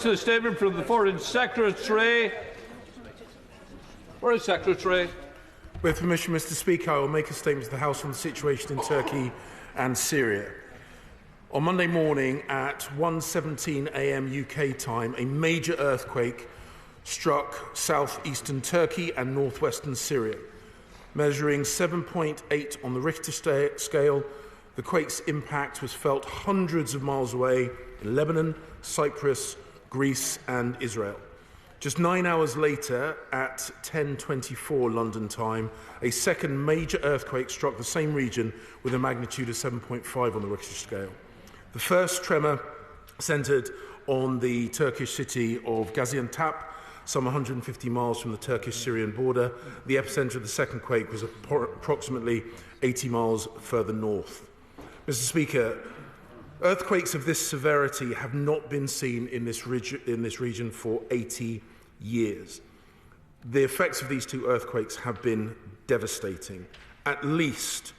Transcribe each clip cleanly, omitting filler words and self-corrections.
To the statement from the Foreign Secretary. Foreign Secretary. With permission, Mr. Speaker, I will make a statement to the House on the situation in Turkey and Syria. On Monday morning at 1:17 a.m. UK time, a major earthquake struck southeastern Turkey and northwestern Syria. Measuring 7.8 on the Richter scale, the quake's impact was felt hundreds of miles away in Lebanon, Cyprus, Greece and Israel. Just 9 hours later, at 10:24 London time, a second major earthquake struck the same region with a magnitude of 7.5 on the Richter scale. The first tremor centred on the Turkish city of Gaziantep, some 150 miles from the Turkish-Syrian border. The epicentre of the second quake was approximately 80 miles further north. Mr. Speaker, earthquakes of this severity have not been seen in this region for 80 years. The effects of these two earthquakes have been devastating. At least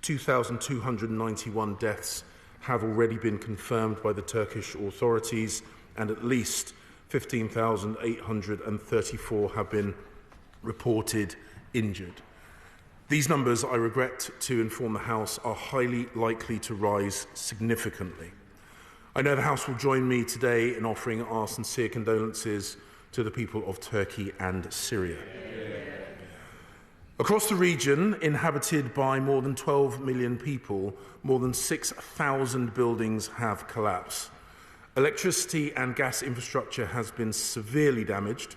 2,291 deaths have already been confirmed by the Turkish authorities, and at least 15,834 have been reported injured. These numbers, I regret to inform the House, are highly likely to rise significantly. I know the House will join me today in offering our sincere condolences to the people of Turkey and Syria. Across the region, inhabited by more than 12 million people, more than 6,000 buildings have collapsed. Electricity and gas infrastructure has been severely damaged.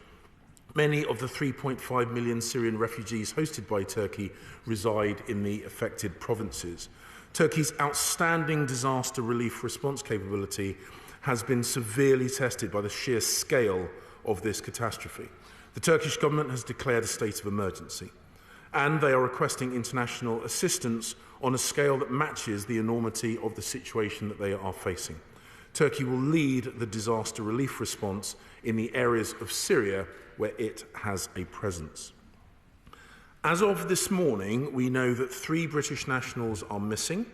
Many of the 3.5 million Syrian refugees hosted by Turkey reside in the affected provinces. Turkey's outstanding disaster relief response capability has been severely tested by the sheer scale of this catastrophe. The Turkish government has declared a state of emergency, and they are requesting international assistance on a scale that matches the enormity of the situation that they are facing. Turkey will lead the disaster relief response in the areas of Syria where it has a presence. As of this morning, we know that 3 British nationals are missing,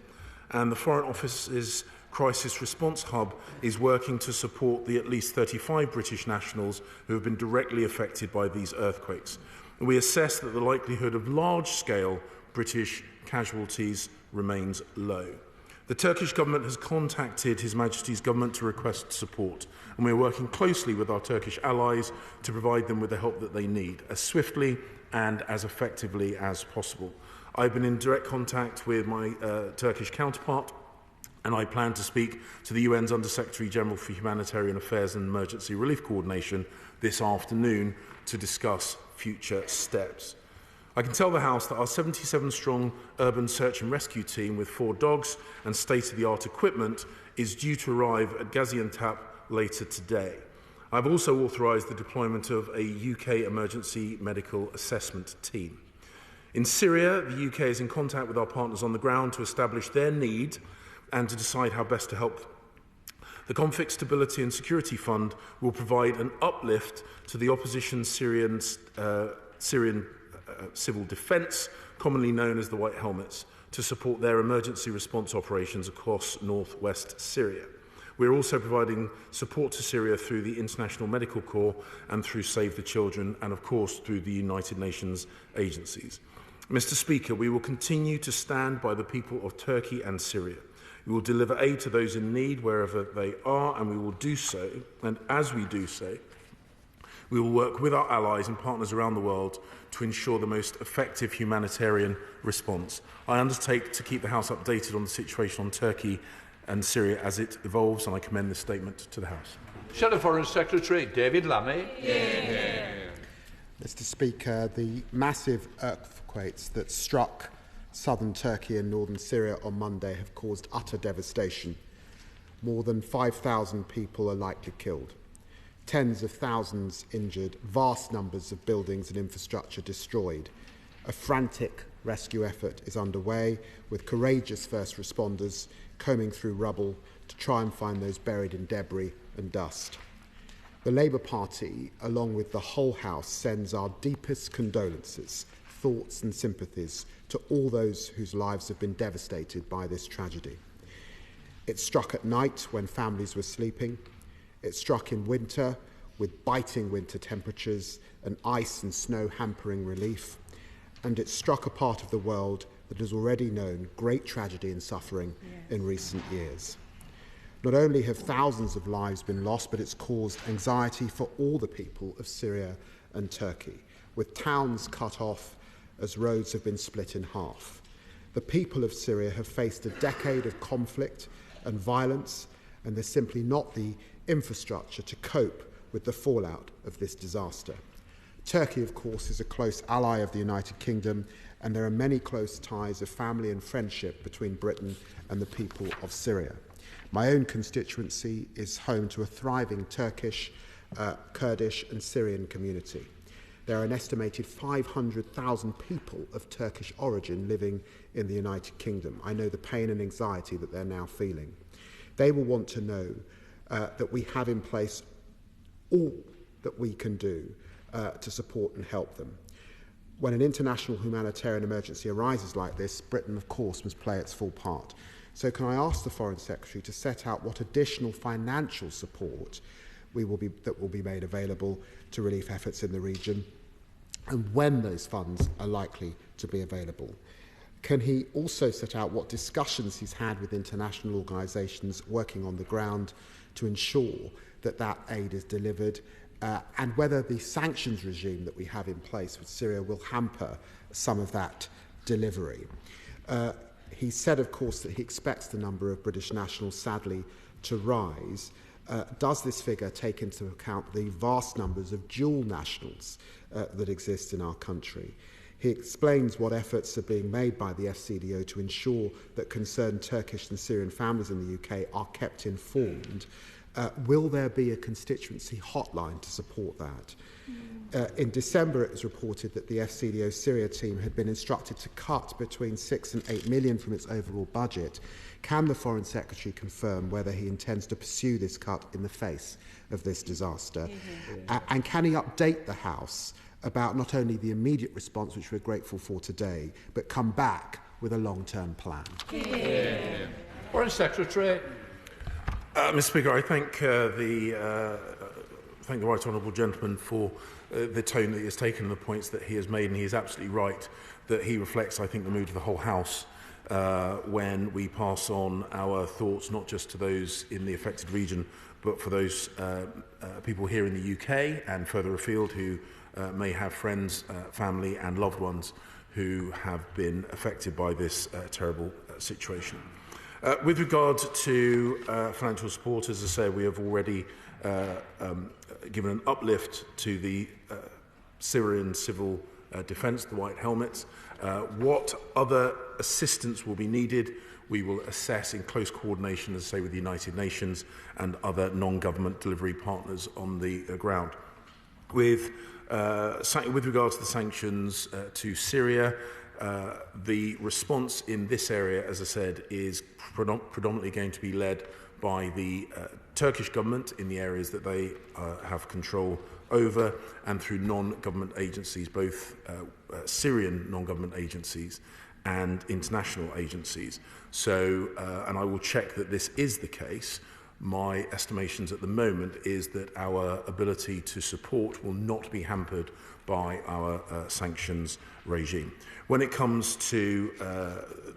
and the Foreign Office's Crisis Response Hub is working to support the at least 35 British nationals who have been directly affected by these earthquakes. And we assess that the likelihood of large-scale British casualties remains low. The Turkish government has contacted His Majesty's government to request support, and we are working closely with our Turkish allies to provide them with the help that they need, as swiftly and as effectively as possible. I've been in direct contact with my Turkish counterpart, and I plan to speak to the UN's Under-Secretary-General for Humanitarian Affairs and Emergency Relief Coordination this afternoon to discuss future steps. I can tell the House that our 77-strong urban search and rescue team with 4 dogs and state-of-the-art equipment is due to arrive at Gaziantep later today. I've also authorised the deployment of a UK emergency medical assessment team. In Syria, the UK is in contact with our partners on the ground to establish their need and to decide how best to help them. The Conflict Stability and Security Fund will provide an uplift to the opposition's Syrian civil defence, commonly known as the White Helmets, to support their emergency response operations across northwest Syria. We are also providing support to Syria through the International Medical Corps and through Save the Children, and of course through the United Nations agencies. Mr. Speaker, we will continue to stand by the people of Turkey and Syria. We will deliver aid to those in need wherever they are, and we will do so, and as we do so, we will work with our allies and partners around the world to ensure the most effective humanitarian response. I undertake to keep the House updated on the situation on Turkey and Syria as it evolves, and I commend this statement to the House. Shadow Foreign Secretary David Lammy. Mr. Speaker, the massive earthquakes that struck southern Turkey and northern Syria on Monday have caused utter devastation. More than 5,000 people are likely killed. Tens of thousands injured, vast numbers of buildings and infrastructure destroyed. A frantic rescue effort is underway, with courageous first responders combing through rubble to try and find those buried in debris and dust. The Labour Party, along with the whole House, sends our deepest condolences, thoughts and sympathies to all those whose lives have been devastated by this tragedy. It struck at night when families were sleeping. It struck in winter, with biting winter temperatures and ice and snow hampering relief. And it struck a part of the world that has already known great tragedy and suffering in recent years. Not only have thousands of lives been lost, but it's caused anxiety for all the people of Syria and Turkey, with towns cut off as roads have been split in half. The people of Syria have faced a decade of conflict and violence, and there's simply not the infrastructure to cope with the fallout of this disaster. Turkey, of course, is a close ally of the United Kingdom, and there are many close ties of family and friendship between Britain and the people of Syria. My own constituency is home to a thriving Turkish, Kurdish and Syrian community. There are an estimated 500,000 people of Turkish origin living in the United Kingdom. I know the pain and anxiety that they're now feeling. They will want to know that we have in place all that we can do to support and help them. When an international humanitarian emergency arises like this, Britain, of course, must play its full part. So can I ask the Foreign Secretary to set out what additional financial support that will be made available to relief efforts in the region, and when those funds are likely to be available? Can he also set out what discussions he's had with international organisations working on the ground to ensure that that aid is delivered, and whether the sanctions regime that we have in place with Syria will hamper some of that delivery? He said, of course, that he expects the number of British nationals, sadly, to rise. Does this figure take into account the vast numbers of dual nationals that exist in our country? He explains what efforts are being made by the FCDO to ensure that concerned Turkish and Syrian families in the UK are kept informed. Will there be a constituency hotline to support that? In December, it was reported that the FCDO Syria team had been instructed to cut between 6 and 8 million from its overall budget. Can the Foreign Secretary confirm whether he intends to pursue this cut in the face of this disaster? And can he update the House about not only the immediate response, which we're grateful for today, but come back with a long-term plan? Foreign Secretary. Mr. Speaker, I thank the right honourable gentleman for the tone that he has taken and the points that he has made, and he is absolutely right that he reflects, I think, the mood of the whole House when we pass on our thoughts not just to those in the affected region, but for those people here in the UK and further afield who may have friends, family and loved ones who have been affected by this terrible situation. With regard to financial support, as I say, we have already given an uplift to the Syrian civil defence, the White Helmets. What other assistance will be needed, we will assess in close coordination, as I say, with the United Nations and other non-government delivery partners on the ground. With regard to the sanctions to Syria, the response in this area, as I said, is predominantly going to be led by the Turkish government in the areas that they have control over, and through non-government agencies, both Syrian non-government agencies and international agencies. So, and I will check that this is the case. My estimations at the moment is that our ability to support will not be hampered by our sanctions regime. When it comes to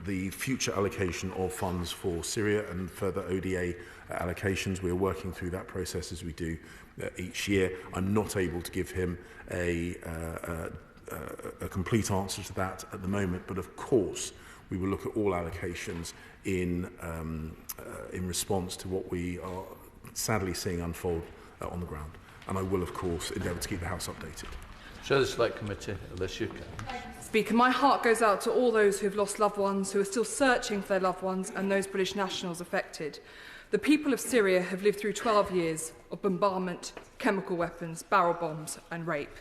the future allocation of funds for Syria and further ODA allocations, we are working through that process as we do each year. I'm not able to give him a complete answer to that at the moment, but of course we will look at all allocations in response to what we are sadly seeing unfold on the ground. And I will, of course, endeavour to keep the House updated. Chair of the Select Committee, Alicia Cairns. Speaker, my heart goes out to all those who have lost loved ones, who are still searching for their loved ones, and those British nationals affected. The people of Syria have lived through 12 years of bombardment, chemical weapons, barrel bombs and rape.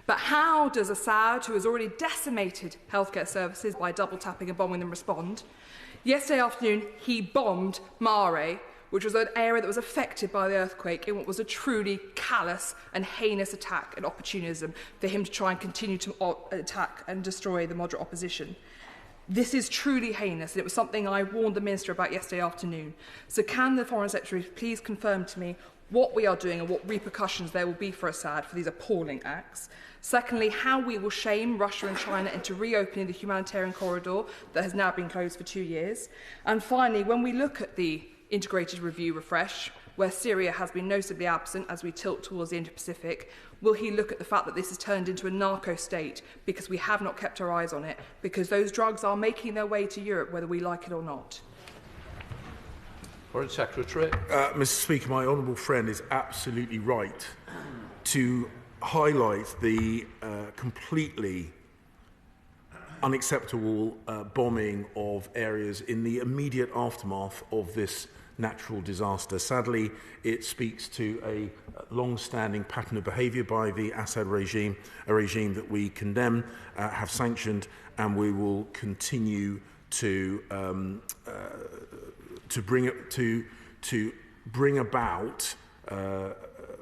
But how does Assad, who has already decimated healthcare services by double-tapping and bombing them, respond? Yesterday afternoon, he bombed Mare, which was an area that was affected by the earthquake, in what was a truly callous and heinous attack and opportunism for him to try and continue to attack and destroy the moderate opposition. This is truly heinous, and it was something I warned the Minister about yesterday afternoon. So can the Foreign Secretary please confirm to me what we are doing and what repercussions there will be for Assad for these appalling acts. Secondly, how we will shame Russia and China into reopening the humanitarian corridor that has now been closed for 2 years. And finally, when we look at the integrated review refresh, where Syria has been notably absent as we tilt towards the Indo-Pacific, will he look at the fact that this has turned into a narco state because we have not kept our eyes on it, because those drugs are making their way to Europe whether we like it or not? Foreign Secretary. Mr. Speaker, my honourable friend is absolutely right to highlight the completely unacceptable bombing of areas in the immediate aftermath of this natural disaster. Sadly, it speaks to a long-standing pattern of behaviour by the Assad regime, a regime that we condemn, have sanctioned, and we will continue to bring about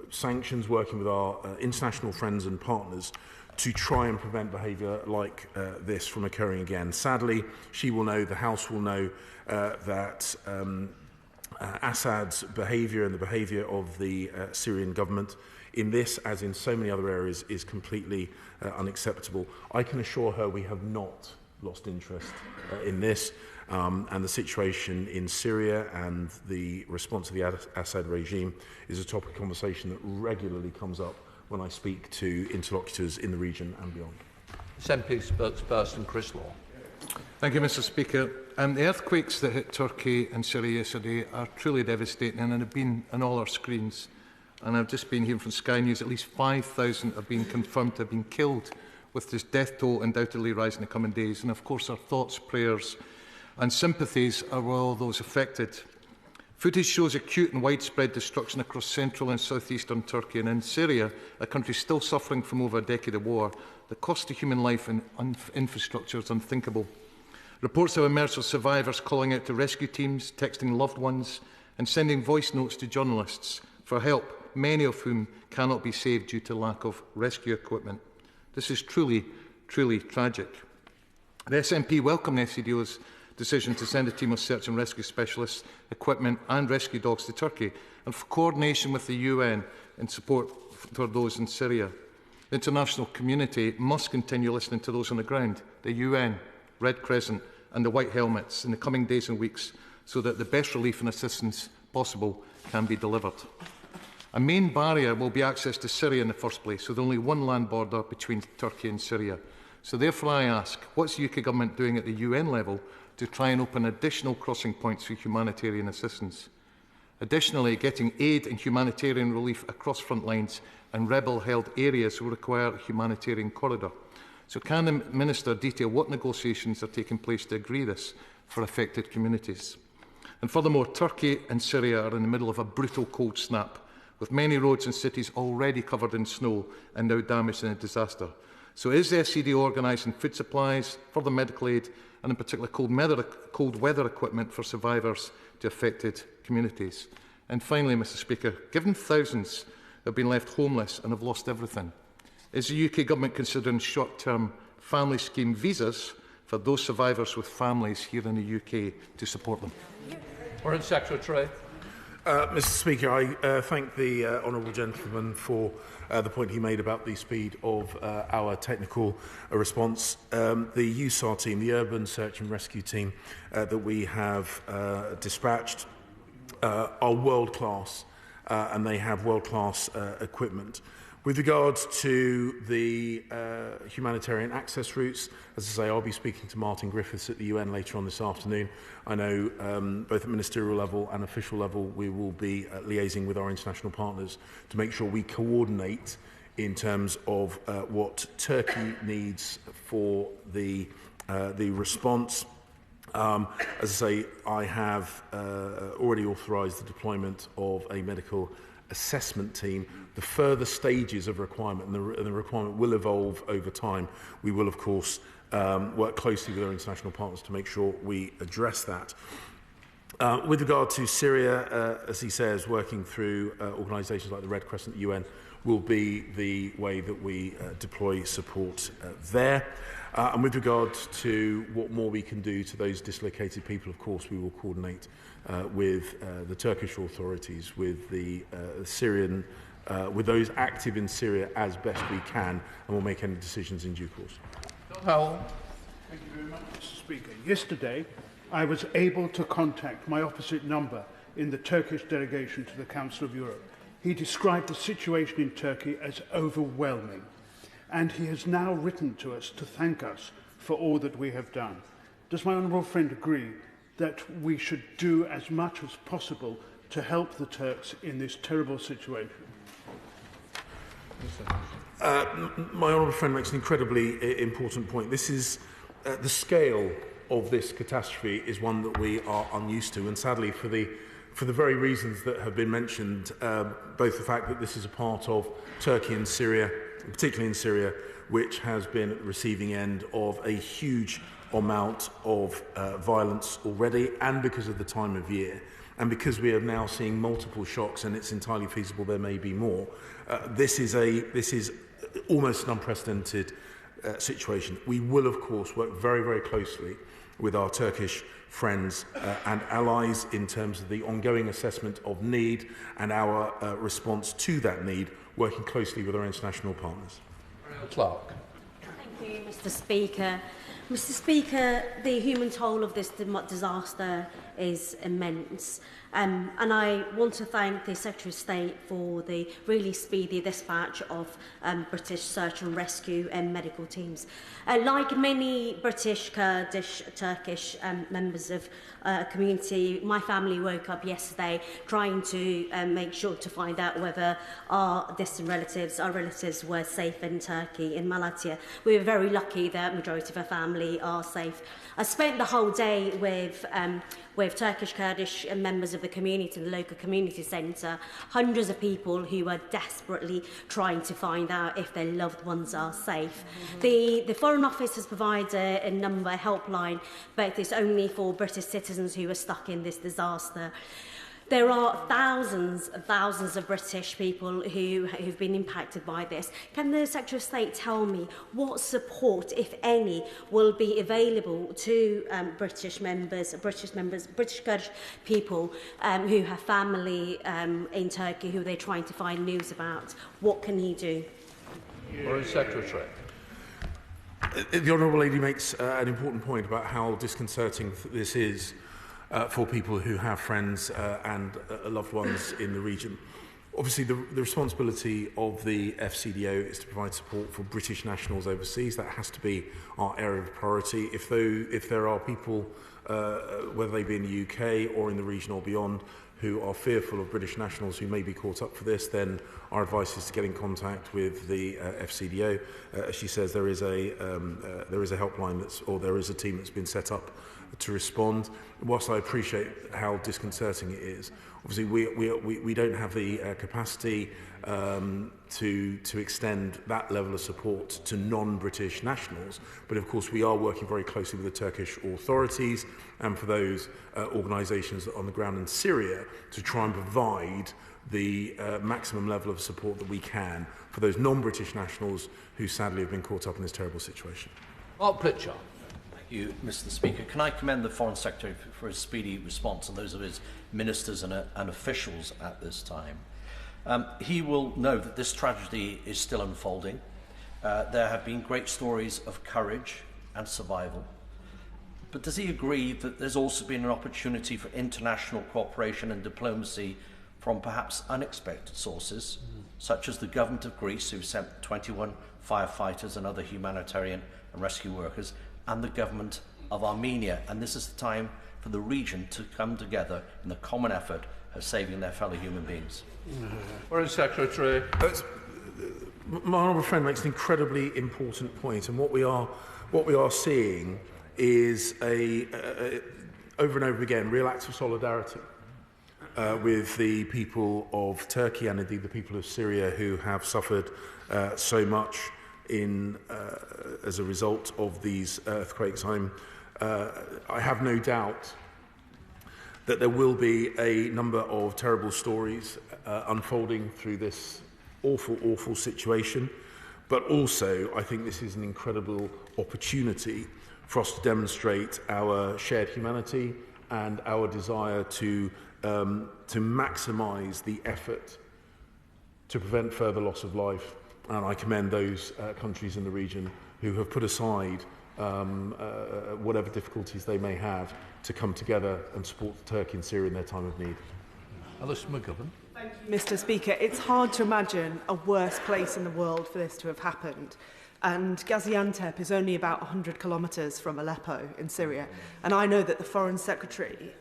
sanctions, working with our international friends and partners to try and prevent behaviour like this from occurring again. Sadly, she will know, the House will know, that Assad's behaviour and the behaviour of the Syrian government in this, as in so many other areas, is completely unacceptable. I can assure her we have not lost interest in this, and the situation in Syria and the response of the Assad regime is a topic of conversation that regularly comes up when I speak to interlocutors in the region and beyond. SNP spokesperson Chris Law. Thank you, Mr. Speaker. The earthquakes that hit Turkey and Syria yesterday are truly devastating and have been on all our screens. And I've just been hearing from Sky News at least 5,000 have been confirmed to have been killed, with this death toll undoubtedly rising in the coming days. And of course our thoughts, prayers and sympathies are with all those affected. Footage shows acute and widespread destruction across central and southeastern Turkey, and in Syria, a country still suffering from over a decade of war. The cost to human life and infrastructure is unthinkable. Reports have emerged of survivors calling out to rescue teams, texting loved ones and sending voice notes to journalists for help, many of whom cannot be saved due to lack of rescue equipment. This is truly, truly tragic. The SNP welcome the SCDO's decision to send a team of search and rescue specialists, equipment and rescue dogs to Turkey, and for coordination with the UN in support for those in Syria. The international community must continue listening to those on the ground, the UN, Red Crescent and the White Helmets in the coming days and weeks, so that the best relief and assistance possible can be delivered. A main barrier will be access to Syria in the first place, with only one land border between Turkey and Syria. So therefore I ask, what's the UK Government doing at the UN level to try and open additional crossing points for humanitarian assistance? Additionally, getting aid and humanitarian relief across front lines and rebel-held areas will require a humanitarian corridor. So can the Minister detail what negotiations are taking place to agree this for affected communities? And furthermore, Turkey and Syria are in the middle of a brutal cold snap, with many roads and cities already covered in snow and now damaged in a disaster. So is the SCD organising food supplies, further medical aid and in particular cold weather equipment for survivors to affected communities? And finally, Mr Speaker, given thousands have been left homeless and have lost everything, is the UK Government considering short-term family scheme visas for those survivors with families here in the UK to support them? Foreign Secretary. Mr Speaker, I thank the honourable gentleman for the point he made about the speed of our technical response. The USAR team, the Urban Search and Rescue team that we have dispatched are world-class and they have world-class equipment. With regards to the humanitarian access routes, as I say, I'll be speaking to Martin Griffiths at the UN later on this afternoon. I know both at ministerial level and official level we will be liaising with our international partners to make sure we coordinate in terms of what Turkey needs for the response. As I say, I have already authorised the deployment of a medical assessment team. The further stages of requirement, and the requirement will evolve over time. We will, of course, work closely with our international partners to make sure we address that. With regard to Syria, as he says, working through organisations like the Red Crescent, the UN, will be the way that we deploy support there. And with regard to what more we can do to those dislocated people, of course, we will coordinate with the Turkish authorities, with the Syrian, with those active in Syria as best we can, and we'll make any decisions in due course. Howell. Thank you very much, Mr. Speaker. Yesterday, I was able to contact my opposite number in the Turkish delegation to the Council of Europe. He described the situation in Turkey as overwhelming, and he has now written to us to thank us for all that we have done. Does my honourable friend agree that we should do as much as possible to help the Turks in this terrible situation? My honourable friend makes an incredibly important point. This is the scale of this catastrophe is one that we are unused to, and sadly for the very reasons that have been mentioned, both the fact that this is a part of Turkey and Syria, particularly in Syria, which has been at the receiving end of a huge amount of violence already, and because of the time of year, and because we are now seeing multiple shocks, and it's entirely feasible there may be more. This is almost an unprecedented situation. We will, of course, work very, very closely with our Turkish friends and allies in terms of the ongoing assessment of need and our response to that need, working closely with our international partners. Clark. Thank you, Mr. Speaker. Mr. Speaker, the human toll of this disaster is immense. And I want to thank the Secretary of State for the really speedy dispatch of British search and rescue and medical teams. Like many British, Kurdish, Turkish members of community, my family woke up yesterday trying to make sure to find out whether our distant relatives, our relatives were safe in Turkey, in Malatya. We were very lucky that the majority of our family are safe. I spent the whole day with Turkish, Kurdish members of the community, the local community centre, hundreds of people who are desperately trying to find out if their loved ones are safe. The Foreign Office has provided a number helpline, but it's only for British citizens who are stuck in this disaster. There are thousands of British people who've been impacted by this. Can the Secretary of State tell me what support, if any, will be available to British Kurdish people who have family in Turkey who they're trying to find news about? What can he do? Foreign Secretary. The Honourable Lady makes an important point about how disconcerting this is for people who have friends and loved ones in the region. Obviously, the responsibility of the FCDO is to provide support for British nationals overseas. That has to be our area of priority. If there are people, whether they be in the UK or in the region or beyond, who are fearful of British nationals who may be caught up for this, then our advice is to get in contact with the FCDO. As she says, there is a helpline there is a team that's been set up to respond. Whilst I appreciate how disconcerting it is, obviously we don't have the capacity to extend that level of support to non-British nationals, but of course we are working very closely with the Turkish authorities and for those organisations on the ground in Syria to try and provide the maximum level of support that we can for those non-British nationals who sadly have been caught up in this terrible situation. Mark Pritchard. Thank you, Mr. Speaker. Can I commend the Foreign Secretary for his speedy response and those of his ministers and officials at this time. He will know that this tragedy is still unfolding. There have been great stories of courage and survival. But does he agree that there's also been an opportunity for international cooperation and diplomacy from perhaps unexpected sources, such as the government of Greece, who sent 21 firefighters and other humanitarian and rescue workers, and the government of Armenia? And this is the time for the region to come together in the common effort of saving their fellow human beings. Foreign Secretary. My honourable friend makes an incredibly important point, and what we are seeing is over and over again real acts of solidarity with the people of Turkey and indeed the people of Syria who have suffered so much as a result of these earthquakes. I have no doubt that there will be a number of terrible stories unfolding through this awful, awful situation. But also, I think this is an incredible opportunity for us to demonstrate our shared humanity and our desire to maximise the effort to prevent further loss of life. And I commend those countries in the region who have put aside whatever difficulties they may have to come together and support Turkey and Syria in their time of need. Alice McGovern. Thank you, Mr. Speaker. It's hard to imagine a worse place in the world for this to have happened. And Gaziantep is only about 100 kilometres from Aleppo in Syria. And I know that the Foreign Secretary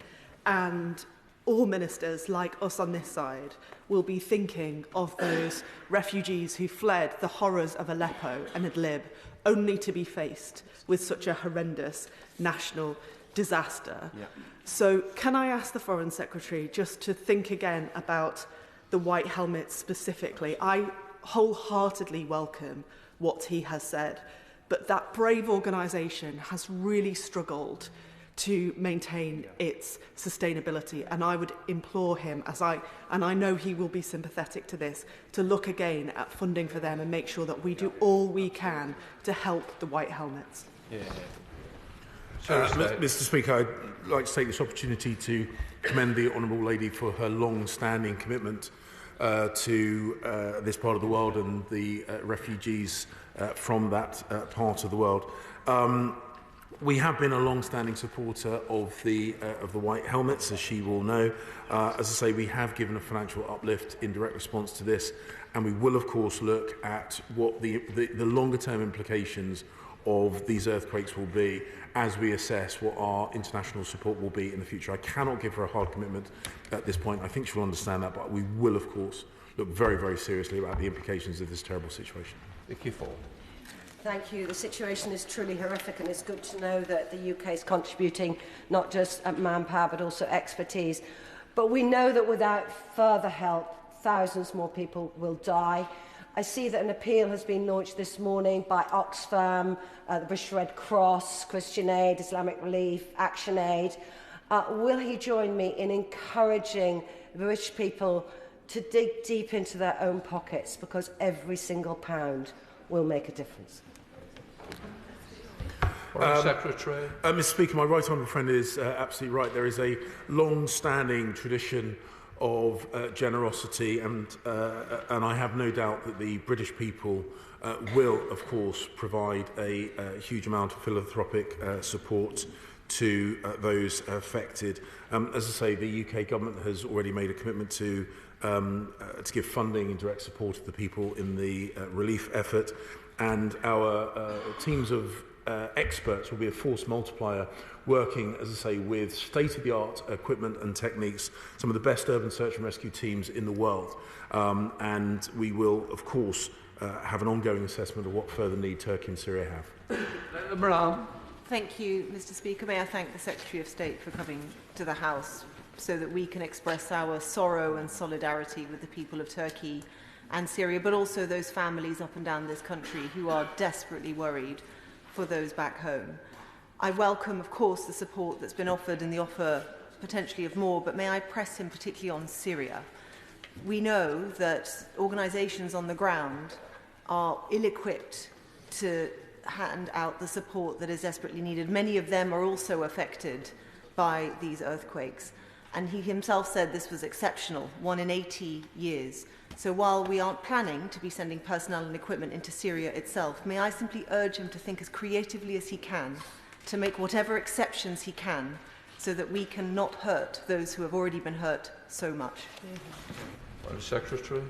and all ministers like us on this side will be thinking of those refugees who fled the horrors of Aleppo and Idlib only to be faced with such a horrendous national disaster. Yeah. So can I ask the Foreign Secretary just to think again about the white helmets specifically? I wholeheartedly welcome what he has said, but that brave organisation has really struggled to maintain its sustainability, and I would implore him, and I know he will be sympathetic to this, to look again at funding for them and make sure that we do all we can to help the white helmets. Yeah. Mr. Speaker, I'd like to take this opportunity to commend the Honourable Lady for her long-standing commitment to this part of the world and the refugees from that part of the world. We have been a long-standing supporter of the white helmets, as she will know. As I say, we have given a financial uplift in direct response to this, and we will, of course, look at what the longer-term implications of these earthquakes will be as we assess what our international support will be in the future. I cannot give her a hard commitment at this point. I think she'll understand that, but we will, of course, look very, very seriously about the implications of this terrible situation. Vicky Ford. Thank you. The situation is truly horrific, and it's good to know that the UK is contributing not just manpower but also expertise. But we know that without further help, thousands more people will die. I see that an appeal has been launched this morning by Oxfam, the British Red Cross, Christian Aid, Islamic Relief, Action Aid. Will he join me in encouraging the British people to dig deep into their own pockets, because every single pound will make a difference? Secretary. Mr. Speaker, my right honourable friend is absolutely right. There is a long-standing tradition of generosity, and I have no doubt that the British people will, of course, provide a huge amount of philanthropic support to those affected. As I say, the UK government has already made a commitment to give funding and direct support to the people in the relief effort, and our teams of experts will be a force multiplier, working, as I say, with state-of-the-art equipment and techniques, some of the best urban search and rescue teams in the world. And we will, of course, have an ongoing assessment of what further need Turkey and Syria have. Thank you, Mr. Speaker. May I thank the Secretary of State for coming to the House so that we can express our sorrow and solidarity with the people of Turkey and Syria, but also those families up and down this country who are desperately worried for those back home. I welcome, of course, the support that's been offered and the offer potentially of more, but may I press him particularly on Syria? We know that organisations on the ground are ill-equipped to hand out the support that is desperately needed. Many of them are also affected by these earthquakes. And he himself said this was exceptional, 1 in 80 years. So while we aren't planning to be sending personnel and equipment into Syria itself, may I simply urge him to think as creatively as he can, to make whatever exceptions he can, so that we can not hurt those who have already been hurt so much. Secretary.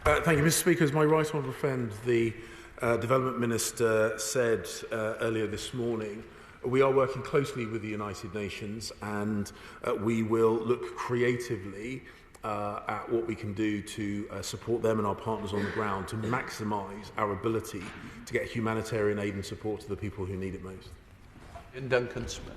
Thank you, Mr. Speaker. As my right honourable friend, the Development Minister, said earlier this morning, we are working closely with the United Nations, and we will look creatively at what we can do to support them and our partners on the ground to maximise our ability to get humanitarian aid and support to the people who need it most. Duncan Smith.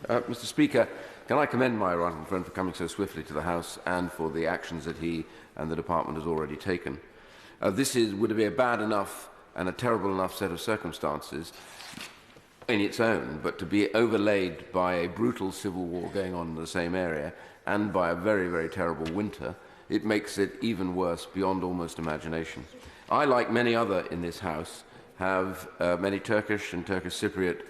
Mr. Speaker, can I commend my right honourable friend for coming so swiftly to the House and for the actions that he and the Department has already taken. Would be a bad enough and a terrible enough set of circumstances in its own, but to be overlaid by a brutal civil war going on in the same area and by a very, very terrible winter, it makes it even worse beyond almost imagination. I, like many other in this House, have many Turkish and Turkish Cypriot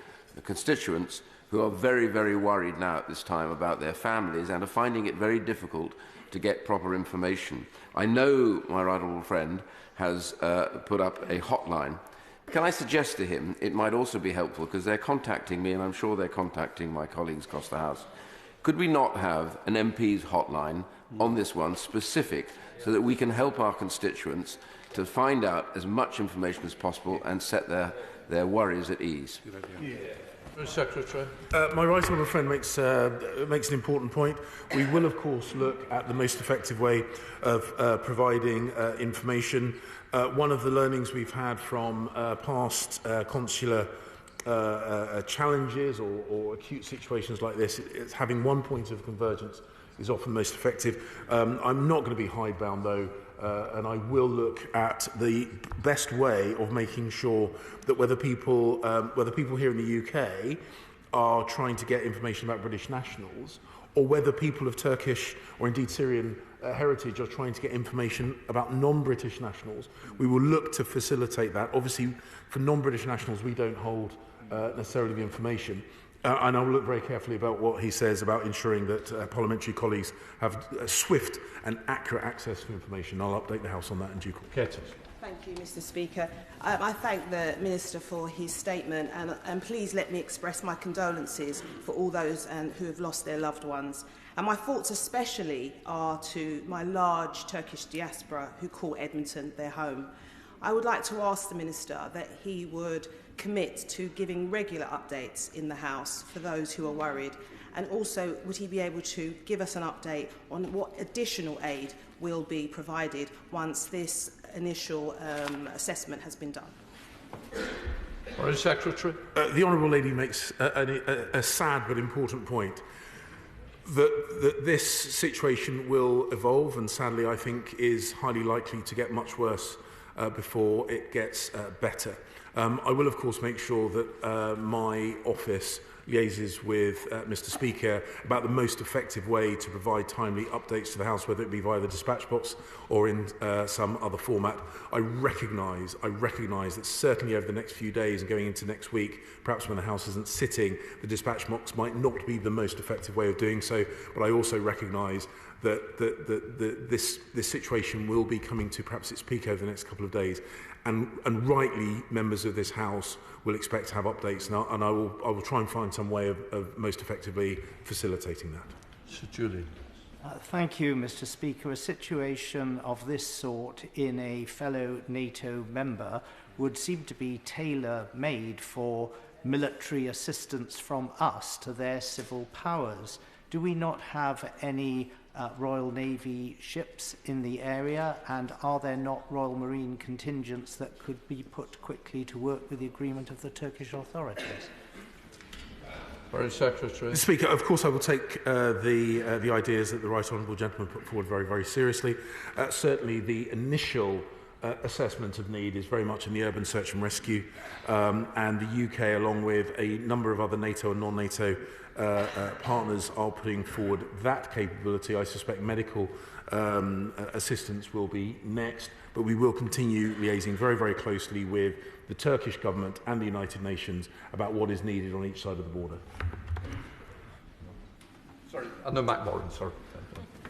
constituents who are very, very worried now at this time about their families and are finding it very difficult to get proper information. I know my right honourable friend has put up a hotline. Can I suggest to him it might also be helpful, because they're contacting me and I'm sure they're contacting my colleagues across the House. Could we not have an MP's hotline on this one specific so that we can help our constituents to find out as much information as possible and set their worries at ease? Secretary. My right honourable friend makes an important point. We will, of course, look at the most effective way of providing information. One of the learnings we've had from past consular challenges or acute situations like this is having one point of convergence is often most effective. I'm not going to be hidebound, though, and I will look at the best way of making sure that whether people here in the UK are trying to get information about British nationals, or whether people of Turkish or indeed Syrian heritage are trying to get information about non-British nationals, we will look to facilitate that. Obviously, for non-British nationals, we don't hold necessarily the information. And I'll look very carefully about what he says about ensuring that parliamentary colleagues have swift and accurate access to information. I'll update the House on that in due course. Thank you, Mr. Speaker. I thank the Minister for his statement, and please let me express my condolences for all those who have lost their loved ones. And my thoughts especially are to my large Turkish diaspora who call Edmonton their home. I would like to ask the Minister that he would commit to giving regular updates in the House for those who are worried, and also would he be able to give us an update on what additional aid will be provided once this initial assessment has been done? Foreign Secretary. The Honourable Lady makes a sad but important point. That this situation will evolve and sadly I think is highly likely to get much worse before it gets better. I will of course make sure that my office liaises with Mr. Speaker about the most effective way to provide timely updates to the House, whether it be via the dispatch box or in some other format. I recognise that certainly over the next few days and going into next week, perhaps when the House isn't sitting, the dispatch box might not be the most effective way of doing so, but I also recognise that this situation will be coming to perhaps its peak over the next couple of days. And rightly, members of this House will expect to have updates, and I will try and find some way of most effectively facilitating that. Sir Julian. Thank you, Mr. Speaker. A situation of this sort in a fellow NATO member would seem to be tailor-made for military assistance from us to their civil powers. Do we not have any Royal Navy ships in the area, and are there not Royal Marine contingents that could be put quickly to work with the agreement of the Turkish authorities? Foreign Secretary. Speaker, of course I will take the ideas that the Right Honourable Gentleman put forward very, very seriously. Certainly the initial assessment of need is very much in the urban search and rescue, and the UK, along with a number of other NATO and non-NATO partners, are putting forward that capability. I suspect medical assistance will be next, but we will continue liaising very, very closely with the Turkish government and the United Nations about what is needed on each side of the border. Sorry, no, Matt Warren, sorry.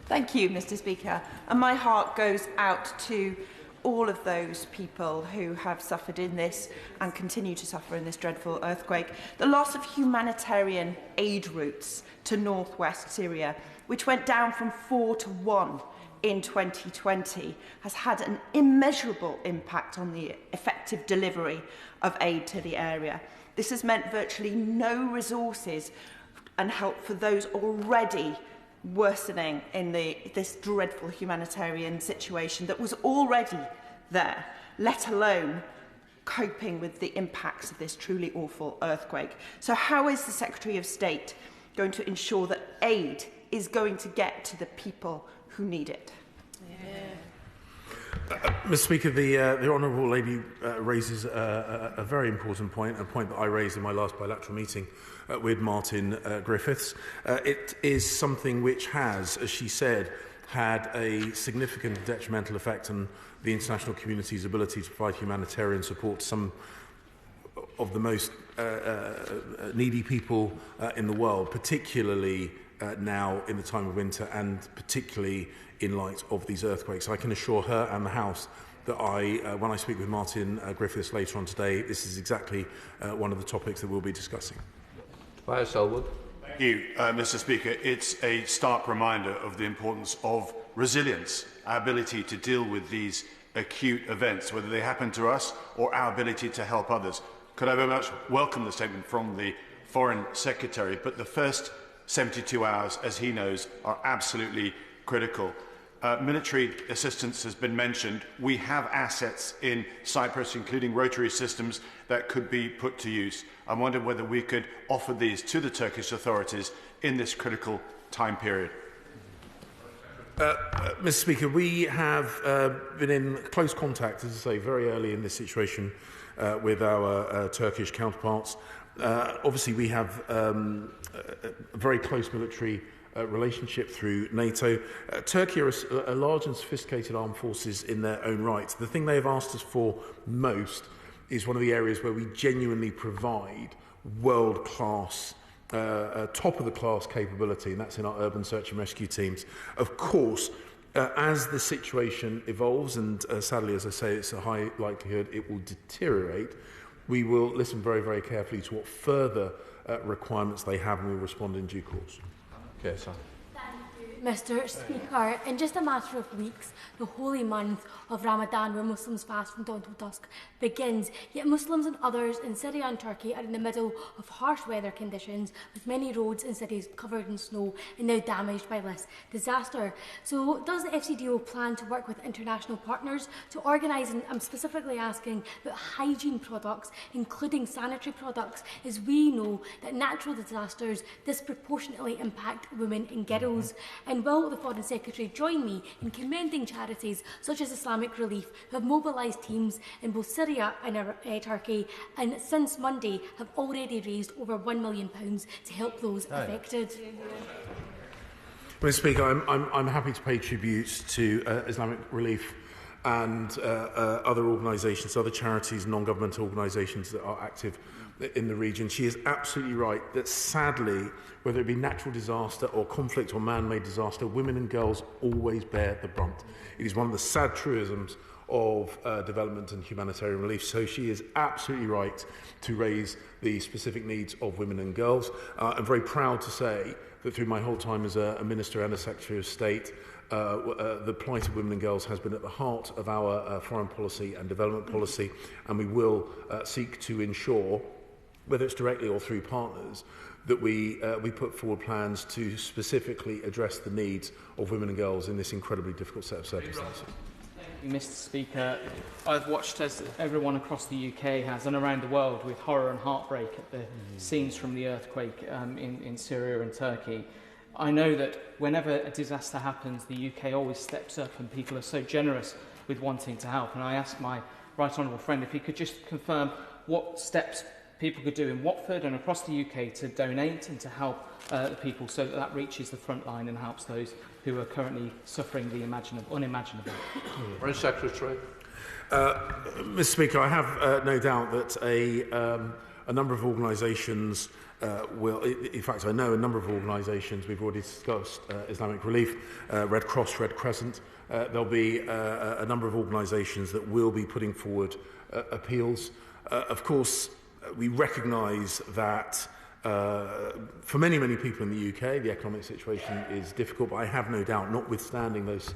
Thank you, Mr. Speaker. And my heart goes out to all of those people who have suffered in this and continue to suffer in this dreadful earthquake. The loss of humanitarian aid routes to northwest Syria, which went down from 4 to 1 in 2020, has had an immeasurable impact on the effective delivery of aid to the area. This has meant virtually no resources and help for those already worsening in this dreadful humanitarian situation that was already there, let alone coping with the impacts of this truly awful earthquake. So how is the Secretary of State going to ensure that aid is going to get to the people who need it? Mr. Speaker, the Honourable Lady raises a very important point, a point that I raised in my last bilateral meeting with Martin Griffiths. It is something which has, as she said, had a significant detrimental effect on the international community's ability to provide humanitarian support to some of the most needy people in the world, particularly now in the time of winter and particularly in light of these earthquakes. I can assure her and the House that when I speak with Martin Griffiths later on today, this is exactly one of the topics that we'll be discussing. Tobias Selwood. Thank you, Mr. Speaker. It's a stark reminder of the importance of resilience, our ability to deal with these acute events, whether they happen to us or our ability to help others. Could I very much welcome the statement from the Foreign Secretary, but the first 72 hours, as he knows, are absolutely critical. Military assistance has been mentioned. We have assets in Cyprus, including rotary systems, that could be put to use. I wonder whether we could offer these to the Turkish authorities in this critical time period. Mr. Speaker, we have been in close contact, as I say, very early in this situation with our Turkish counterparts. Obviously, we have a very close military relationship through NATO. Turkey are a large and sophisticated armed forces in their own right. The thing they have asked us for most is one of the areas where we genuinely provide world-class, top-of-the-class capability, and that's in our urban search and rescue teams. Of course, as the situation evolves, and sadly, as I say, it's a high likelihood it will deteriorate, we will listen very, very carefully to what further requirements they have and we'll respond in due course. Okay, sir. Mr. Speaker, in just a matter of weeks, the holy month of Ramadan, where Muslims fast from dawn till dusk, begins. Yet Muslims and others in Syria and Turkey are in the middle of harsh weather conditions, with many roads and cities covered in snow and now damaged by this disaster. So does the FCDO plan to work with international partners to organise, and I'm specifically asking about hygiene products, including sanitary products, as we know that natural disasters disproportionately impact women and girls? And will the Foreign Secretary join me in commending charities such as Islamic Relief, who have mobilised teams in both Syria and Turkey, and since Monday have already raised over £1 million to help those affected? Mr. Speaker, I'm happy to pay tribute to Islamic Relief and other organisations, other charities, non-governmental organisations that are active in the region. She is absolutely right that sadly, whether it be natural disaster or conflict or man-made disaster, women and girls always bear the brunt. It is one of the sad truisms of development and humanitarian relief. So she is absolutely right to raise the specific needs of women and girls. I'm very proud to say that through my whole time as a Minister and a Secretary of State, the plight of women and girls has been at the heart of our foreign policy and development policy, and we will seek to ensure, whether it's directly or through partners, that we put forward plans to specifically address the needs of women and girls in this incredibly difficult set of circumstances. Thank you, Mr. Speaker. I've watched, as everyone across the UK has and around the world, with horror and heartbreak at the scenes from the earthquake in Syria and Turkey. I know that whenever a disaster happens, the UK always steps up and people are so generous with wanting to help. And I asked my right honourable friend if he could just confirm what steps people could do in Watford and across the UK to donate and to help the people, so that that reaches the front line and helps those who are currently suffering the unimaginable. Foreign Secretary. Mr. Speaker, I have no doubt that a number of organisations will, in fact, I know a number of organisations, we've already discussed Islamic Relief, Red Cross, Red Crescent. There'll be a number of organisations that will be putting forward appeals. Of course, we recognise that for many, many people in the UK, the economic situation is difficult, but I have no doubt, notwithstanding those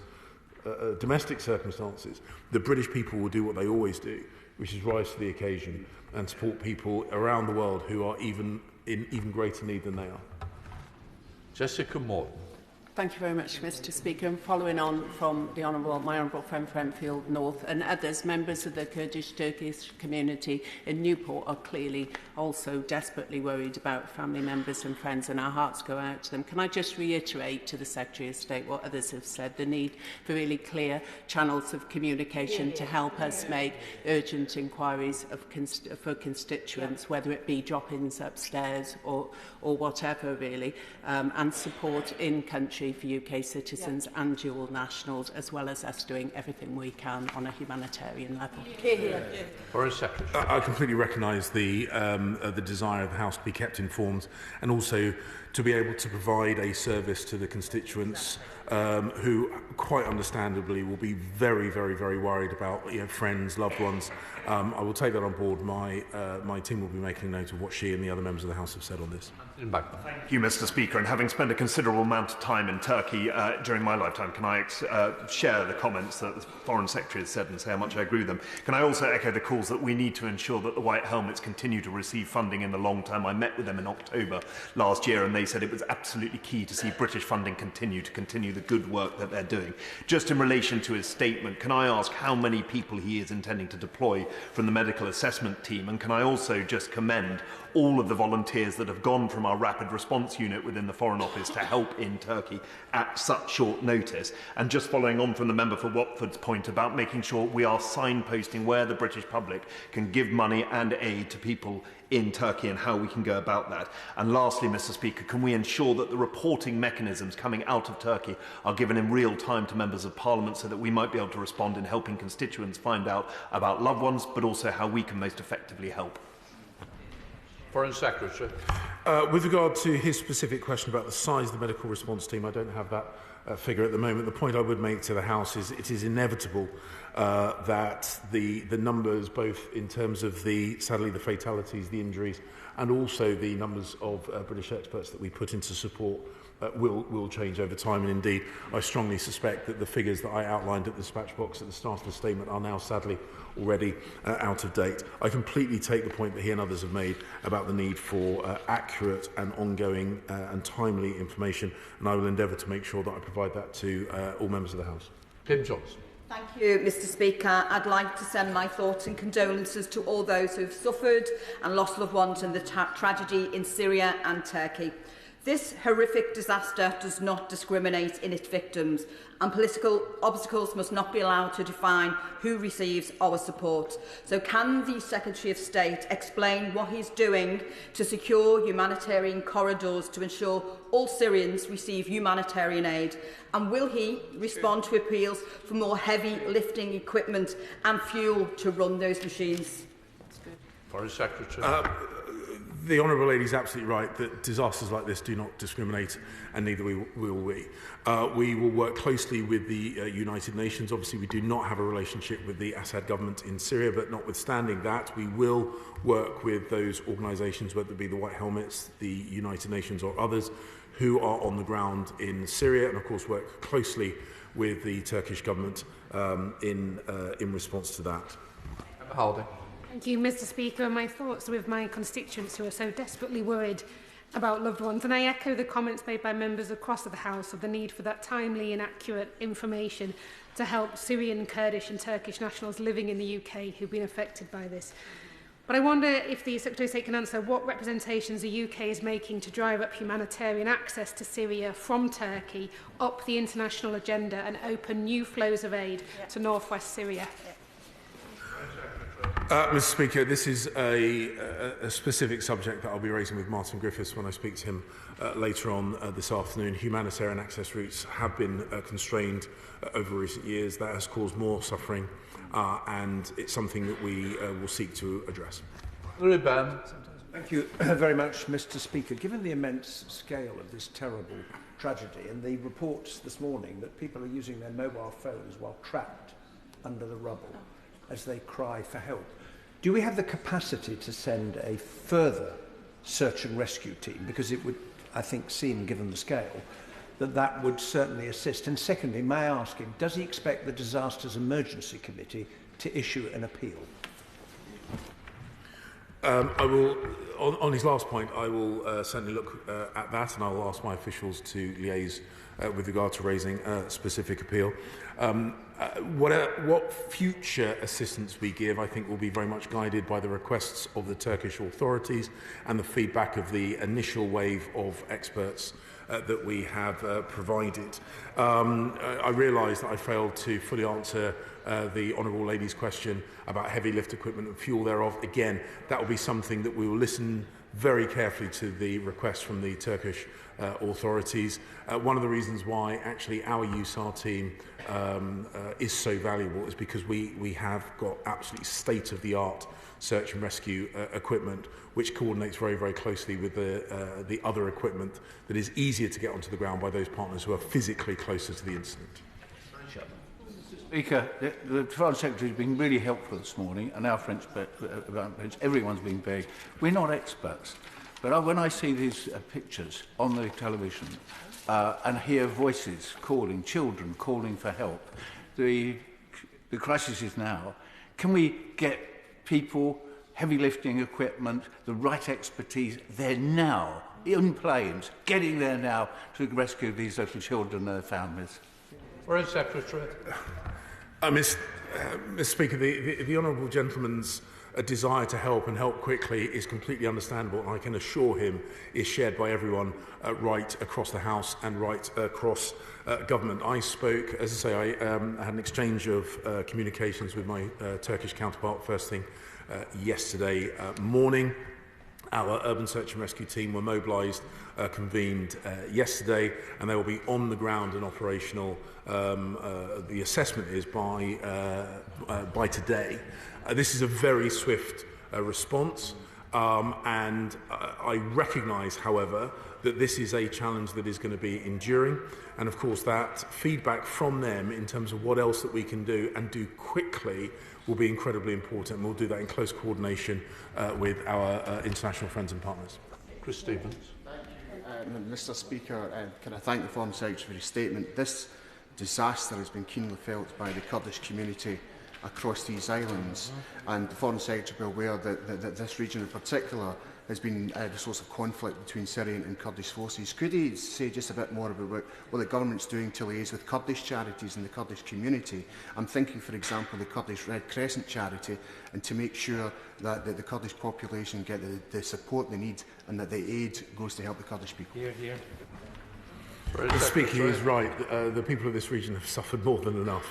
domestic circumstances, the British people will do what they always do, which is rise to the occasion and support people around the world who are in even greater need than they are. Jessica Morton. Thank you very much, Mr Speaker. And following on from my honourable friend Frenfield North and others, members of the Kurdish-Turkish community in Newport are clearly also desperately worried about family members and friends, and our hearts go out to them. Can I just reiterate to the Secretary of State what others have said, the need for really clear channels of communication to help us make urgent inquiries for constituents, whether it be drop-ins upstairs or whatever really, and support in country for UK citizens and dual nationals, as well as us doing everything we can on a humanitarian level. Foreign Secretary. I completely recognise the desire of the House to be kept informed, and also to be able to provide a service to the constituents who, quite understandably, will be very, very, very worried about friends, loved ones. I will take that on board. My team will be making note of what she and the other members of the House have said on this. Thank you, Mr Speaker. And having spent a considerable amount of time in Turkey during my lifetime, can I share the comments that the Foreign Secretary has said and say how much I agree with them? Can I also echo the calls that we need to ensure that the White Helmets continue to receive funding in the long term? I met with them in October last year, and they said it was absolutely key to see British funding continue the good work that they're doing. Just in relation to his statement, can I ask how many people he is intending to deploy from the medical assessment team? And can I also just commend all of the volunteers that have gone from our rapid response unit within the Foreign Office to help in Turkey at such short notice? And just following on from the member for Watford's point about making sure we are signposting where the British public can give money and aid to people in Turkey and how we can go about that. And lastly, Mr Speaker, can we ensure that the reporting mechanisms coming out of Turkey are given in real time to members of Parliament, so that we might be able to respond in helping constituents find out about loved ones, but also how we can most effectively help? Foreign Secretary. With regard to his specific question about the size of the medical response team, I don't have that figure at the moment. The point I would make to the House is it is inevitable that the numbers, both in terms of sadly the fatalities, the injuries, and also the numbers of British experts that we put into support will change over time. And indeed, I strongly suspect that the figures that I outlined at the dispatch box at the start of the statement are now sadly already out of date. I completely take the point that he and others have made about the need for accurate and ongoing and timely information, and I will endeavour to make sure that I provide that to all members of the House. Tim Johnson. Thank you, Mr Speaker. I'd like to send my thoughts and condolences to all those who have suffered and lost loved ones in the tragedy in Syria and Turkey. This horrific disaster does not discriminate in its victims, and political obstacles must not be allowed to define who receives our support. So can the Secretary of State explain what he's doing to secure humanitarian corridors to ensure all Syrians receive humanitarian aid? And will he respond to appeals for more heavy lifting equipment and fuel to run those machines? Foreign Secretary. The Honourable Lady is absolutely right that disasters like this do not discriminate, and neither will we. We will work closely with the United Nations. Obviously, we do not have a relationship with the Assad government in Syria, but notwithstanding that, we will work with those organisations, whether it be the White Helmets, the United Nations or others, who are on the ground in Syria, and of course work closely with the Turkish government in response to that. Halding. Thank you, Mr Speaker. My thoughts are with my constituents who are so desperately worried about loved ones, and I echo the comments made by members across the House of the need for that timely and accurate information to help Syrian, Kurdish and Turkish nationals living in the UK who've been affected by this. But I wonder if the Secretary of State can answer what representations the UK is making to drive up humanitarian access to Syria from Turkey up the international agenda and open new flows of aid to northwest Syria. Mr Speaker, this is a specific subject that I'll be raising with Martin Griffiths when I speak to him later on this afternoon. Humanitarian access routes have been constrained over recent years. That has caused more suffering, and it's something that we will seek to address. Thank you very much, Mr Speaker. Given the immense scale of this terrible tragedy and the reports this morning that people are using their mobile phones while trapped under the rubble as they cry for help, do we have the capacity to send a further search and rescue team? Because it would, I think, seem, given the scale, that would certainly assist. And secondly, may I ask him, does he expect the Disasters Emergency Committee to issue an appeal? I will, on his last point, I will certainly look at that, and I will ask my officials to liaise with regard to raising a specific appeal. What future assistance we give, I think, will be very much guided by the requests of the Turkish authorities and the feedback of the initial wave of experts that we have provided. I realise that I failed to fully answer the Honourable Lady's question about heavy lift equipment and fuel thereof. Again, that will be something that we will listen very carefully to the request from the Turkish authorities. One of the reasons why actually our USAR team is so valuable is because we have got absolutely state-of-the-art search and rescue equipment, which coordinates very, very closely with the other equipment that is easier to get onto the ground by those partners who are physically closer to the incident. Speaker, the Foreign Secretary has been really helpful this morning, and our French, everyone's been very... We're not experts, but when I see these pictures on the television and hear voices calling, children calling for help, the crisis is now. Can we get people, heavy lifting equipment, the right expertise there now, in planes, getting there now to rescue these little children and their families? Foreign Secretary. Mr. Speaker, the honourable gentleman's desire to help and help quickly is completely understandable, and I can assure him is shared by everyone right across the House and right across government. I spoke, as I say, I had an exchange of communications with my Turkish counterpart first thing yesterday morning. Our urban search and rescue team were mobilised, convened yesterday, and they will be on the ground and operational. The assessment is by today. This is a very swift response, and I recognise, however, that this is a challenge that is going to be enduring, and of course that feedback from them in terms of what else that we can do and do quickly will be incredibly important. We'll do that in close coordination with our international friends and partners. Chris Stevens. Mr. Speaker, can I thank the Foreign Secretary for his statement. This disaster has been keenly felt by the Kurdish community across these islands, and the Foreign Secretary will be aware that this region in particular has been the source of conflict between Syrian and Kurdish forces. Could he say just a bit more about what the government's doing to liaise with Kurdish charities and the Kurdish community? I'm thinking, for example, the Kurdish Red Crescent charity, and to make sure that the Kurdish population get the support they need and that the aid goes to help the Kurdish people. The Speaker is right. The people of this region have suffered more than enough.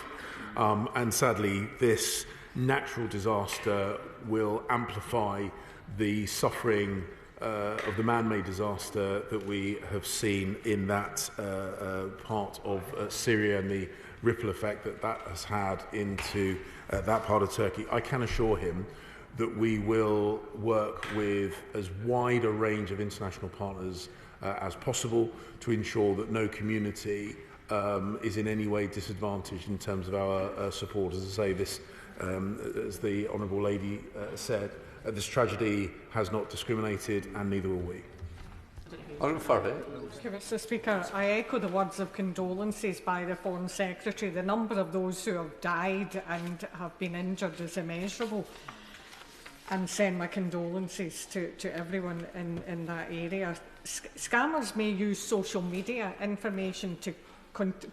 And sadly, this natural disaster will amplify the suffering of the man-made disaster that we have seen in that part of Syria and the ripple effect that has had into that part of Turkey. I can assure him that we will work with as wide a range of international partners as possible to ensure that no community is in any way disadvantaged in terms of our support. As I say, this, as the Honourable Lady said, this tragedy has not discriminated, and neither will we. Mr. Speaker, I echo the words of condolences by the Foreign Secretary. The number of those who have died and have been injured is immeasurable, and send my condolences to everyone in that area. Scammers may use social media information to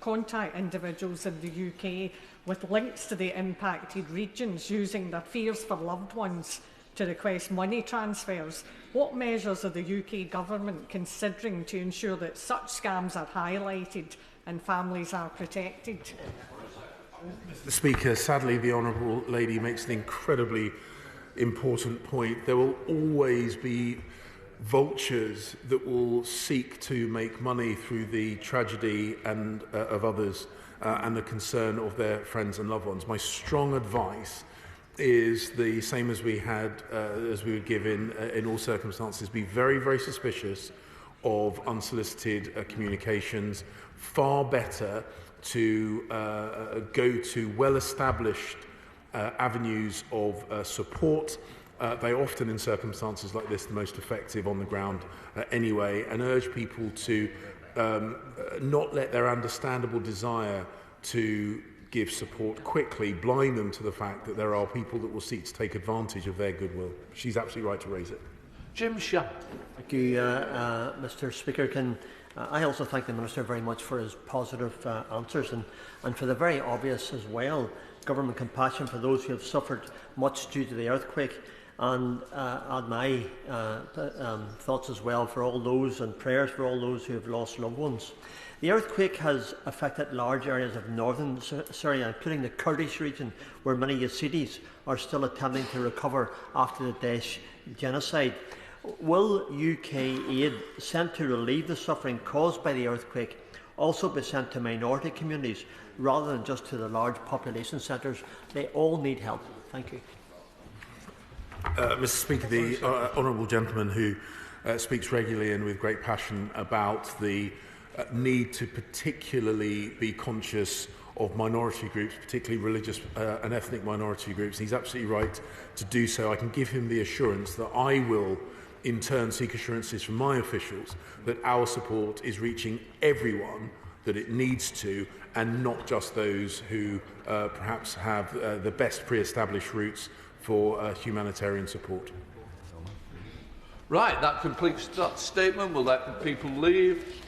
contact individuals in the UK with links to the impacted regions, using their fears for loved ones to request money transfers. What measures are the UK government considering to ensure that such scams are highlighted and families are protected? Mr. Speaker, sadly the Honourable Lady makes an incredibly important point. There will always be vultures that will seek to make money through the tragedy and of others and the concern of their friends and loved ones. My strong advice is the same as we would give in all circumstances. Be very, very suspicious of unsolicited communications. Far better to go to well-established avenues of support. They often, in circumstances like this, the most effective on the ground anyway, and urge people to not let their understandable desire to give support quickly, blind them to the fact that there are people that will seek to take advantage of their goodwill. She's absolutely right to raise it. Jim Shah. Thank you, Mr. Speaker. I also thank the Minister very much for his positive answers and for the very obvious as well, government compassion for those who have suffered much due to the earthquake, and add my thoughts as well for all those and prayers for all those who have lost loved ones. The earthquake has affected large areas of northern Syria, including the Kurdish region, where many Yazidis are still attempting to recover after the Daesh genocide. Will UK aid sent to relieve the suffering caused by the earthquake also be sent to minority communities rather than just to the large population centres? They all need help. Thank you. Mr. Speaker, the honourable gentleman who speaks regularly and with great passion about the need to particularly be conscious of minority groups, particularly religious and ethnic minority groups. He's absolutely right to do so. I can give him the assurance that I will in turn seek assurances from my officials that our support is reaching everyone that it needs to, and not just those who perhaps have the best pre-established routes for humanitarian support. Right, that completes that statement. We'll let the people leave.